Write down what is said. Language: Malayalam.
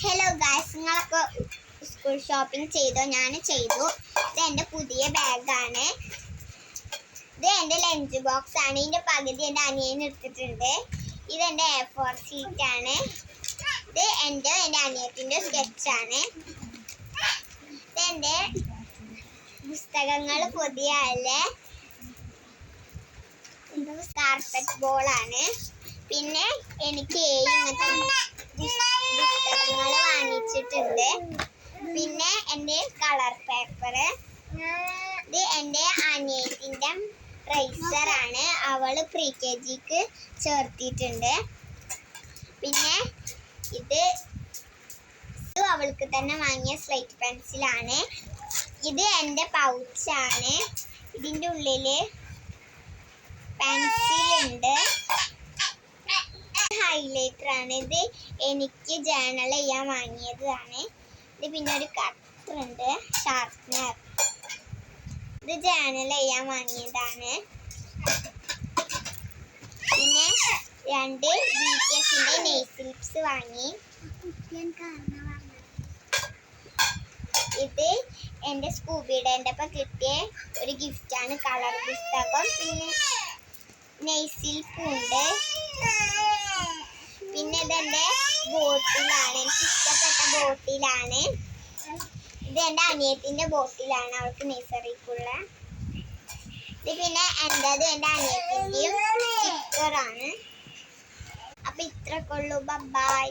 ഹലോ ഗായ്സ്, നിങ്ങളൊക്കെ സ്കൂൾ ഷോപ്പിംഗ് ചെയ്തോ? ഞാൻ ചെയ്തു. ഇത് എൻ്റെ പുതിയ ബാഗാണ്. ഇത് എൻ്റെ ലഞ്ച് ബോക്സ് ആണ്. ഇതിൻ്റെ പകുതി എൻ്റെ അനിയന് എടുത്തിട്ടുണ്ട്. ഇതെൻ്റെ A4 ഷീറ്റാണ്. ഇത് എൻ്റെ അനിയത്തിൻ്റെ സ്കെച്ചാണ്. ഇതെൻ്റെ പുസ്തകങ്ങൾ പൊതിയാലെ കാർപ്പറ്റ് ബോളാണ്. പിന്നെ എനിക്ക് ഇങ്ങനത്തെ പുസ്തകങ്ങൾ വാങ്ങിച്ചിട്ടുണ്ട്. പിന്നെ എൻ്റെ കളർ പേപ്പർ. ഇത് എൻ്റെ അനിയത്തിൻ്റെ റൈസറാണ്. അവൾ പ്രീ-KGക്ക് ചേർത്തിട്ടുണ്ട്. പിന്നെ ഇത് അവൾക്ക് തന്നെ വാങ്ങിയ സ്ലേറ്റ് പെൻസിലാണ്. ഇത് എൻ്റെ പൗച്ചാണ്. ഇതിൻ്റെ ഉള്ളിൽ പെൻസിലുണ്ട്. ഹൈലൈറ്റർ ആണ്. ഇത് എനിക്ക് ജേർണൽ ചെയ്യാൻ വാങ്ങിയതാണ്. ഇത് പിന്നെ ഒരു കട്ടർ ഉണ്ട്, ഷാർപ്നർ. ഇത് ജേർണൽ ചെയ്യാൻ വാങ്ങിയതാണ്. പിന്നെ 2 BTSന്റെ നെയിൽ ലിപ്സ് വാങ്ങി. ഇത് എൻ്റെ സ്കൂബിയുടെ ഒപ്പം കിട്ടിയ ഒരു ഗിഫ്റ്റാണ്, കളർ പുസ്തകം. പിന്നെ നെയ്സിൽപ്പുണ്ട്. പിന്നെ ഇതെൻ്റെ ബോട്ടിലാണ്, എനിക്ക് ഇഷ്ടപ്പെട്ട ബോട്ടിലാണ്. ഇത് എൻ്റെ അനിയത്തിൻ്റെ ബോട്ടിലാണ്, അവൾക്ക് നഴ്സറിക്കുള്ള. ഇത് പിന്നെ എൻ്റെ അനിയത്തിൻ്റെയും സ്റ്റിക്കറാണ്. അപ്പം ഇത്രയൊക്കെ ഉള്ളൂ. ബൈ.